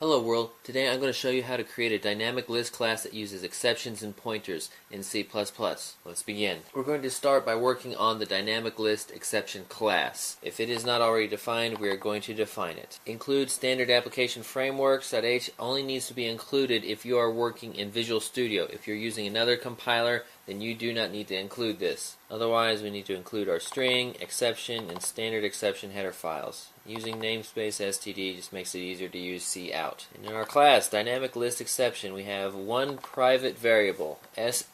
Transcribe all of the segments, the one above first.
Hello world, today I'm going to show you how to create a dynamic list class that uses exceptions and pointers in C++. Let's begin. We're going to start by working on the dynamic list exception class. If it is not already defined, we are going to define it. Include standard application frameworks.h only needs to be included if you are working in Visual Studio. If you're using another compiler, then you do not need to include this. Otherwise, we need to include our string, exception, and standard exception header files. Using namespace std just makes it easier to use cout. And in our class, dynamic list exception, we have one private variable,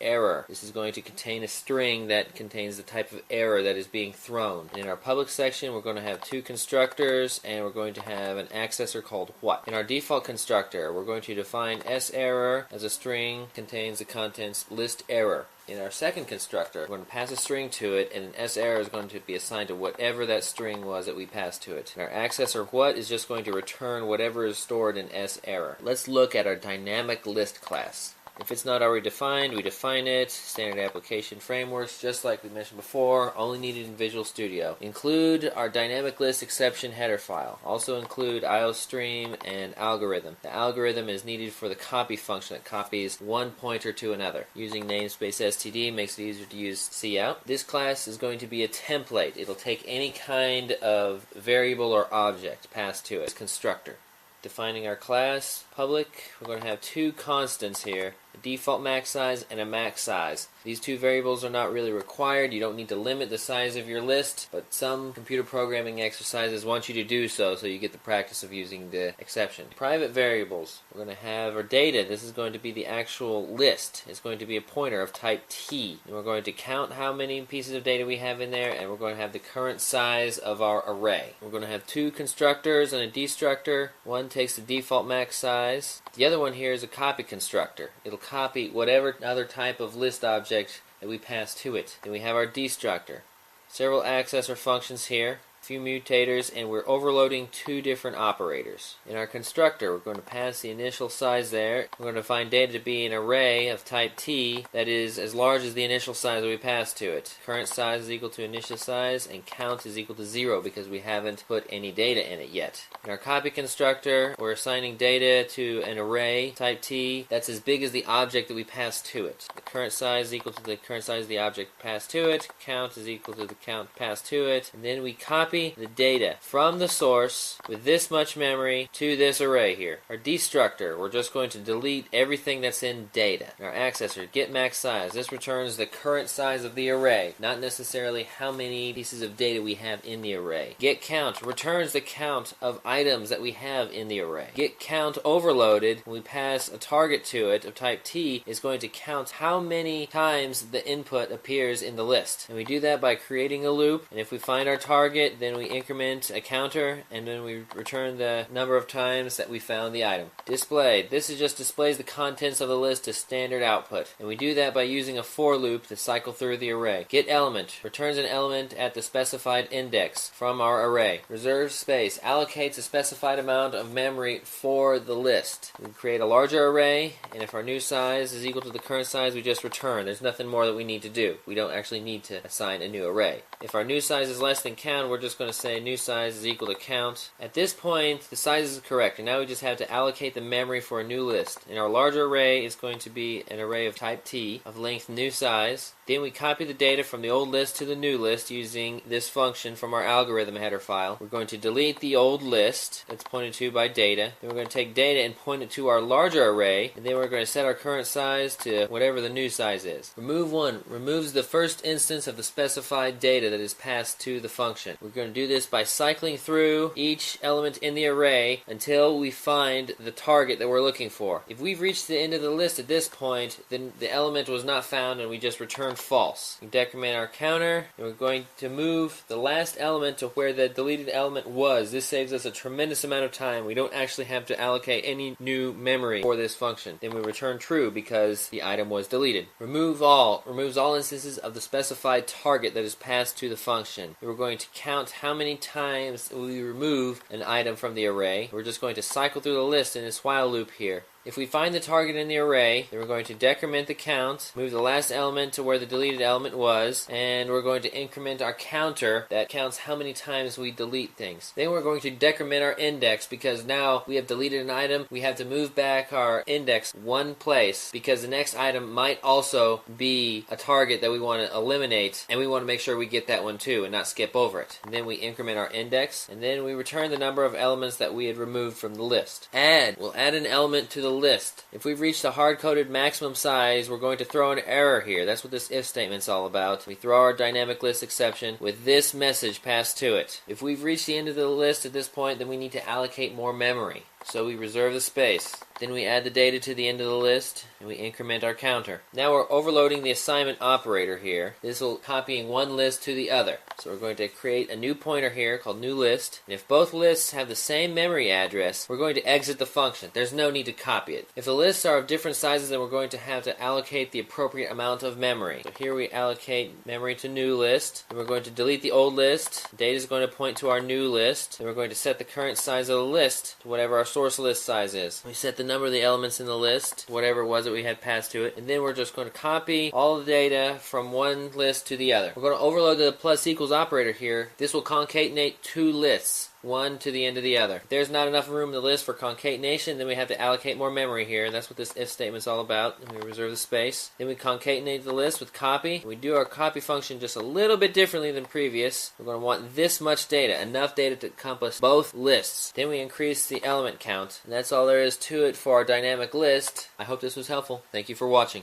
error. This is going to contain a string that contains the type of error that is being thrown. And in our public section, we're going to have two constructors, and we're going to have an accessor called what. In our default constructor, we're going to define error as a string contains the contents list error. In our second constructor, we're going to pass a string to it, and an error is going to be assigned to whatever that string was that we passed to it. And our accessor what is just going to return whatever is stored in error. Let's look at our dynamic list class. If it's not already defined, we define it. Standard application frameworks, just like we mentioned before, only needed in Visual Studio. Include our dynamic list exception header file. Also include IOStream and algorithm. The algorithm is needed for the copy function that copies one pointer to another. Using namespace std makes it easier to use cout. This class is going to be a template. It'll take any kind of variable or object passed to it. It's constructor. Defining our class, public, we're going to have two constants here, a default max size and a max size. These two variables are not really required. You don't need to limit the size of your list, but some computer programming exercises want you to do so you get the practice of using the exception. Private variables, we're going to have our data. This is going to be the actual list. It's going to be a pointer of type T. And we're going to count how many pieces of data we have in there, and we're going to have the current size of our array. We're going to have two constructors and a destructor. One takes the default max size. The other one here is a copy constructor. It'll copy whatever other type of list object that we pass to it. Then we have our destructor. Several accessor functions here, a few mutators, and we're overloading two different operators. In our constructor, we're going to pass the initial size there. We're going to find data to be an array of type T that is as large as the initial size that we passed to it. Current size is equal to initial size, and count is equal to 0 because we haven't put any data in it yet. In our copy constructor, we're assigning data to an array type T that's as big as the object that we passed to it. The current size is equal to the current size of the object passed to it. Count is equal to the count passed to it. And then we copy the data from the source with this much memory to this array here. Our destructor, we're just going to delete everything that's in data. Our accessor, get max size. This returns the current size of the array, not necessarily how many pieces of data we have in the array. Get count returns the count of items that we have in the array. Get count overloaded, when we pass a target to it of type T, is going to count how many times the input appears in the list. And we do that by creating a loop, and if we find our target, then we increment a counter, and then we return the number of times that we found the item. Display. This just displays the contents of the list as standard output, and we do that by using a for loop to cycle through the array. Get element. Returns an element at the specified index from our array. Reserve space. Allocates a specified amount of memory for the list. We create a larger array, and if our new size is equal to the current size, we just return. There's nothing more that we need to do. We don't actually need to assign a new array. If our new size is less than count, we're just going to say new size is equal to count. At this point, the size is correct, and now we just have to allocate the memory for a new list. In our larger array, it's going to be an array of type T of length new size. Then we copy the data from the old list to the new list using this function from our algorithm header file. We're going to delete the old list that's pointed to by data. Then we're going to take data and point it to our larger array, and then we're going to set our current size to whatever the new size is. Remove one removes the first instance of the specified data that is passed to the function. We're going to do this by cycling through each element in the array until we find the target that we're looking for. If we've reached the end of the list at this point, then the element was not found and we just return false. We decrement our counter, and we're going to move the last element to where the deleted element was. This saves us a tremendous amount of time. We don't actually have to allocate any new memory for this function. Then we return true because the item was deleted. Remove all removes all instances of the specified target that is passed to the function. We're going to count how many times we remove an item from the array. We're just going to cycle through the list in this while loop here. If we find the target in the array, then we're going to decrement the count, move the last element to where the deleted element was, and we're going to increment our counter that counts how many times we delete things. Then we're going to decrement our index, because now we have deleted an item. We have to move back our index one place because the next item might also be a target that we want to eliminate, and we want to make sure we get that one too and not skip over it. And then we increment our index, and then we return the number of elements that we had removed from the list. Add. We'll add an element to the list. If we've reached the hard-coded maximum size, we're going to throw an error here. That's what this if statement's all about. We throw our dynamic list exception with this message passed to it. If we've reached the end of the list at this point, then we need to allocate more memory. So we reserve the space. Then we add the data to the end of the list, and we increment our counter. Now we're overloading the assignment operator here. This will copying one list to the other. So we're going to create a new pointer here called new list. And if both lists have the same memory address, we're going to exit the function. There's no need to copy it. If the lists are of different sizes, then we're going to have to allocate the appropriate amount of memory. So here we allocate memory to new list. And we're going to delete the old list. Data is going to point to our new list. And we're going to set the current size of the list to whatever our source list size is. We set the number of the elements in the list, whatever it was that we had passed to it, and then we're just going to copy all the data from one list to the other. We're going to overload the plus equals operator here. This will concatenate two lists, one to the end of the other. If there's not enough room in the list for concatenation, then we have to allocate more memory here. That's what this if statement's all about. And we reserve the space. Then we concatenate the list with copy. We do our copy function just a little bit differently than previous. We're going to want this much data, enough data to encompass both lists. Then we increase the element count. And that's all there is to it for our dynamic list. I hope this was helpful. Thank you for watching.